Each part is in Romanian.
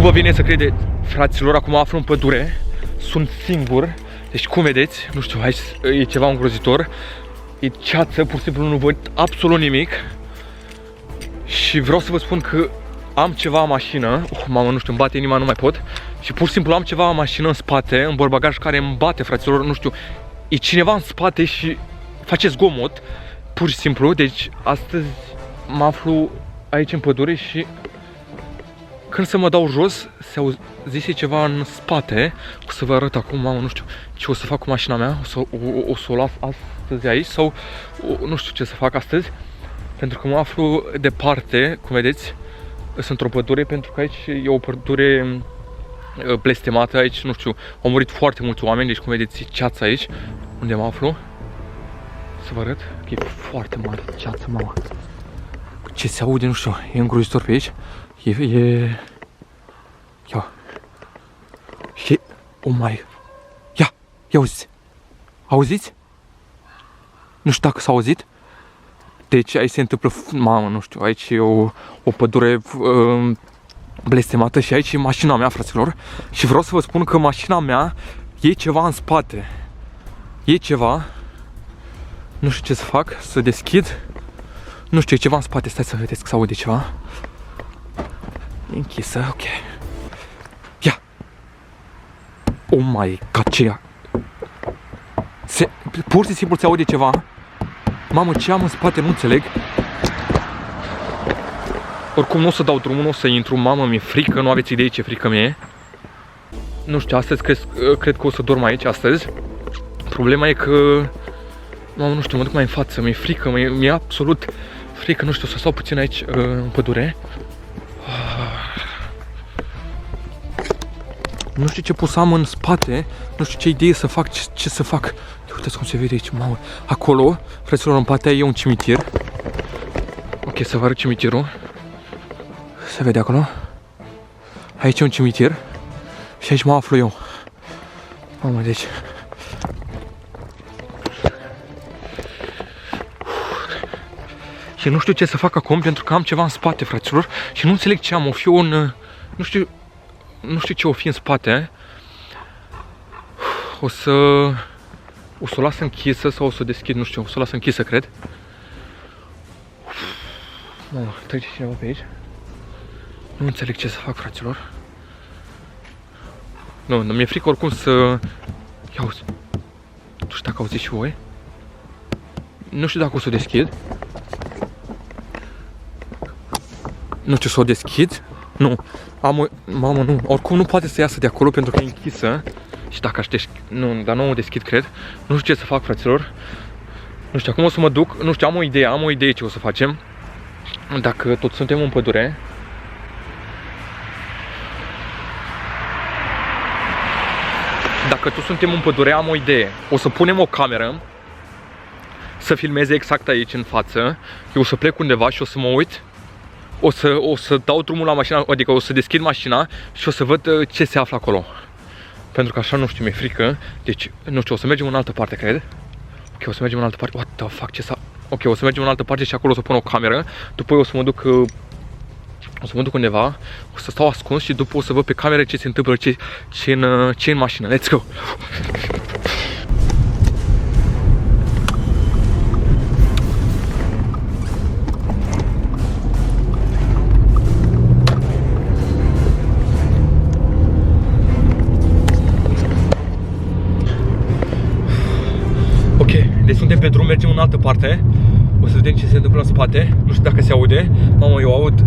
Nu vă vine să credeți, fraților, acum aflu în pădure, sunt singur, deci cum vedeți, nu știu, aici e ceva îngrozitor, e ceață, pur și simplu nu văd absolut nimic și vreau să vă spun că am ceva în mașină, mamă, nu știu, îmi bate inima, nu mai pot, și pur și simplu am ceva în mașină în spate, în portbagaj, care îmi bate, fraților, nu știu, e cineva în spate și face zgomot, pur și simplu. Deci astăzi mă aflu aici în pădure și când să mă dau jos, se auzise ceva în spate. O să vă arăt acum, mamă, nu știu ce o să fac cu mașina mea, o să o las astăzi aici sau nu știu ce să fac astăzi, pentru că mă aflu departe, cum vedeți, sunt într-o pădure, pentru că aici e o pădure blestemată, aici, nu știu, au murit foarte mulți oameni, deci cum vedeți, ceața aici, unde mă aflu. Să vă arăt că e foarte mare ceață, mama. Ce se aude, nu știu, e îngrozitor pe aici. Ia. Oh my. Ia auziți. Auziți? Nu știu dacă s-a auzit. Deci aici se întâmplă, mamă, nu știu, aici e o pădure blestemată și aici e mașina mea, fraților. Și vreau să vă spun că mașina mea e ceva în spate. E ceva. Nu știu ce să fac, să deschid. Nu știu, e ceva în spate, stai să vedeți că se aude ceva. E închisă, ok. Ia! Oh my god, ce pur și simplu se aude ceva. Mamă, ce am în spate, nu înțeleg. Oricum nu o să dau drumul, nu o să intru, mamă, mi-e frică, nu aveți idee ce frică mi-e. Nu știu, astăzi cred că o să dorm aici, astăzi. Problema e că, mamă, nu știu, mă duc mai în față, mi-e frică, mi-e absolut frică, nu știu, o să stau puțin aici în pădure. Nu știu ce pot să am în spate, nu știu ce idee să fac, ce să fac. Uitați cum se vede aici, mamă. Acolo, fraților, în partea e un cimitir. Ok, să vă arăt cimitirul. Se vede acolo. Aici e un cimitir. Și aici mă aflu eu. Mamă, deci... Și nu știu ce să fac acum, pentru că am ceva în spate, fraților. Și nu înțeleg ce am, o fi un... Nu știu ce o fi în spate. O să o las închisă sau o să o deschid, nu știu, o să o las închisă, cred. Mamă, trece cineva pe aici. Nu înțeleg ce să fac, fraților. Nu, mi-e frică oricum să... Ia auzi. Nu știu dacă auziți și voi. Nu știu dacă o să o deschid. Nu știu să o deschid. Nu. Mamă, nu. Oricum nu poate să iasă de acolo pentru că e închisă. Și dacă aș nu, dar nu o deschid, cred. Nu știu ce să fac, fraților. Nu știu, acum o să mă duc. Nu știu, am o idee ce o să facem. Dacă tot suntem în pădure. Dacă tot suntem în pădure, am o idee. O să punem o cameră să filmeze exact aici în față. Eu o să plec undeva și o să mă uit. O să dau drumul la mașina, adică o să deschid mașina și o să văd ce se află acolo. Pentru că așa, nu știu, mi-e frică. Deci, nu știu, o să mergem în altă parte, cred. Ok, o să mergem în altă parte. What the fuck, ce s-a... Ok, o să mergem în altă parte și acolo o să pun o cameră. După o să mă duc... O să mă duc undeva, o să stau ascuns și după o să văd pe cameră ce se întâmplă, ce e în mașină. Let's go! Ok, deci suntem pe drum, mergem în altă parte. O să vedem ce se întâmplă în spate. Nu știu dacă se aude. Mamă, eu aud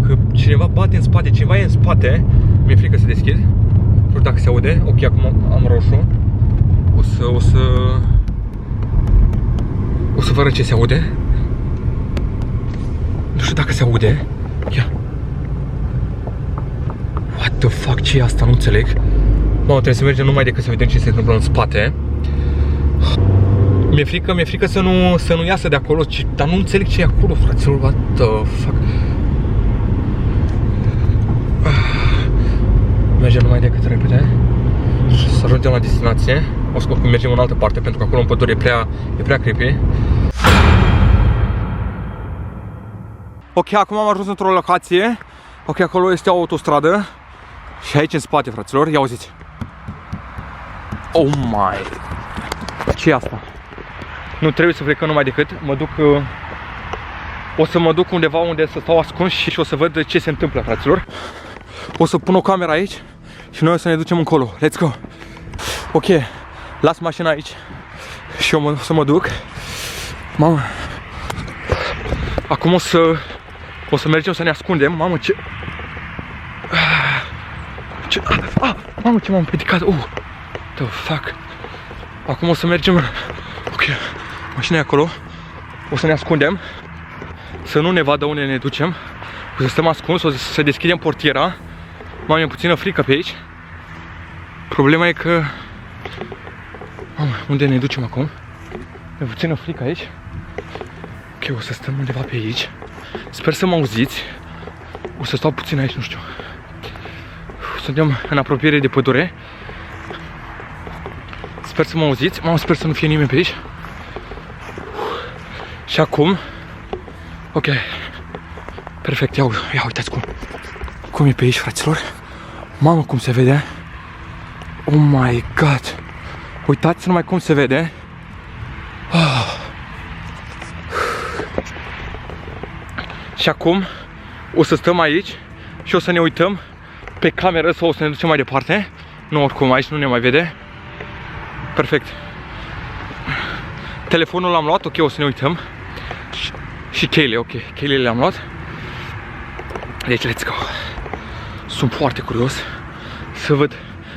că cineva bate în spate, cineva e în spate. Mi-e frică să deschid. Nu știu dacă se aude. Ok, acum am roșu. O să vă arăt ce se aude. Nu știu dacă se aude. Ia. What the fuck, ce e asta? Nu înțeleg. Mamă, trebuie să mergem numai decât să vedem ce se întâmplă în spate. Mi-e frică să nu iasă de acolo, dar nu înțeleg ce e acolo, fraților, what the fuck. Mergem numai decât repede și să ajungem la destinație. O să mergem în altă parte, pentru că acolo în pădure e prea creepy. Ok, acum am ajuns într-o locație. Ok, acolo este o autostradă. Și aici în spate, fraților, ia auziți. Oh my. Ce e asta? Nu trebuie să plecăm numai decât. Mă duc... O să mă duc undeva unde să stau ascuns și o să văd ce se întâmplă, fraților. O să pun o cameră aici și noi o să ne ducem încolo. Let's go! Ok, las mașina aici și eu o să mă duc. Mamă. Acum o să mergem să ne ascundem. Mamă, ce... Mamă, ce m-am împiedicat. The fuck. Acum o să mergem. Ok, mașina e acolo. O să ne ascundem. Să nu ne vadă unde ne ducem. O să stăm ascuns, o să deschidem portiera. Mamă, e puțină frică pe aici. Problema e că... Mamă, unde ne ducem acum? E puțină frică aici. Ok, o să stăm undeva pe aici. Sper să mă auziți. O să stau puțin aici, nu știu. Suntem în apropiere de pădure. Sper să mă auziți. Mamă, sper să nu fie nimeni pe aici. Și acum... Ok. Perfect, ia uitați cum e pe aici, fraților. Mamă, cum se vede. Oh my god. Uitați numai cum se vede. Și acum o să stăm aici și o să ne uităm pe cameră sau o să ne ducem mai departe. Nu, oricum, aici nu ne mai vede. Perfect. Telefonul l-am luat, ok, o să ne uităm. Și cheile, ok, cheile le-am luat. Deci, let's go. Sunt foarte curios să văd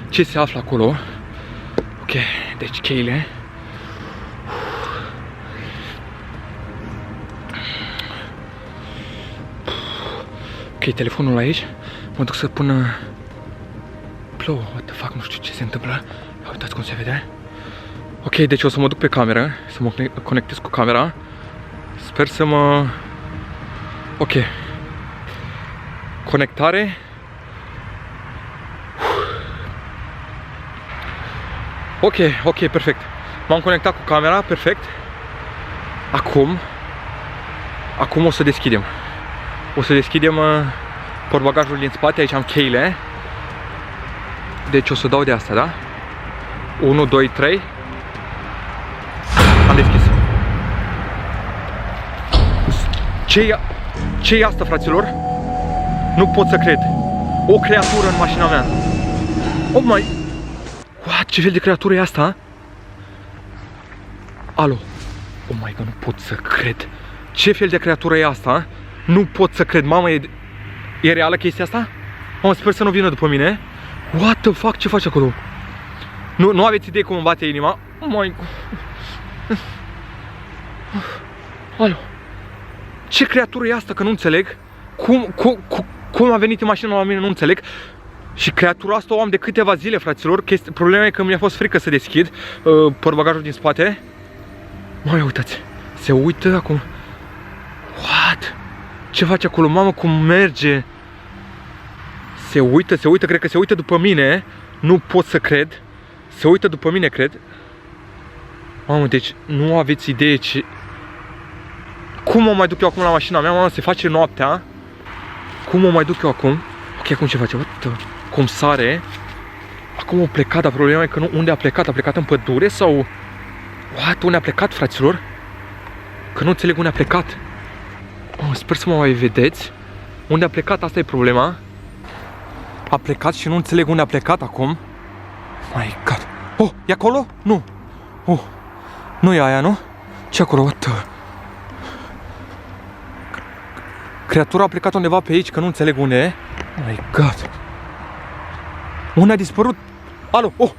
ce se află acolo. Ok, deci cheile. Ok, telefonul aici. Mă duc să pun... Plouă, what the fuck, nu știu ce se întâmplă. Uitați cum se vede. Ok, deci o să mă duc pe cameră, să mă conectez cu camera. Sper să mă... Ok. Conectare. Ok, perfect. M-am conectat cu camera, perfect. Acum o să deschidem. O să deschidem portbagajul din spate, aici am cheile. Deci o să dau de asta, da? 1, 2, 3. Am deschis. Ce e asta, fraților? Nu pot să cred. O creatură în mașina mea. Oh my... What? Ce fel de creatură e asta? Alo. Oh my god, nu pot să cred. Ce fel de creatură e asta? Nu pot să cred. Mamă, e reală chestia asta? Mamă, sper să nu vină după mine. What the fuck? Ce faci acolo? Nu aveți idee cum îmi bate inima? Oh my god. Alo. Ce creatură e asta? Că nu înțeleg. Cum a venit în mașina la mine? Nu înțeleg. Și creatura asta o am de câteva zile, fraților. Problema e că mi-a fost frică să deschid portbagajul din spate. Măi, uitați. Se uită acum. What? Ce face acolo? Mamă, cum merge. Se uită, cred că se uită după mine. Nu pot să cred. Se uită după mine, cred. Mamă, deci nu aveți idee ce... Cum mă mai duc eu acum la mașina mea? Mamă, se face noaptea. Cum mă mai duc eu acum? Ok, acum ce face? Cum sare. Acum a plecat, dar problema e că nu... Unde a plecat? A plecat în pădure sau... What? Unde a plecat, fraților? Că nu înțeleg unde a plecat. Oh, sper să mă mai vedeți. Unde a plecat? Asta e problema. A plecat și nu înțeleg unde a plecat acum. My god. Oh, e acolo? Nu. Oh, nu e aia, nu? Ce acolo? What the... Creatura a plecat undeva pe aici, că nu înțeleg unde e. My god. Unde a dispărut? Alo, oh!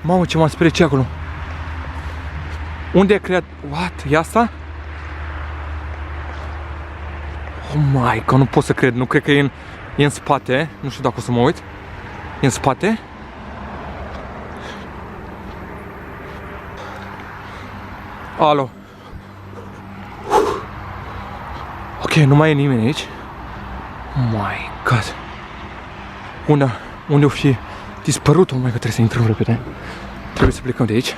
Mamă, ce m-am speriat, ce acolo? Unde e creatura? What? E asta? Oh my god, nu pot să cred, nu cred că e în spate. Nu știu dacă o să mă uit. E în spate? Alo. Ok, nu mai e nimeni aici. Oh my god. Unde o fi dispărut? Oh my god, trebuie să intrăm repede. Trebuie să plecăm de aici.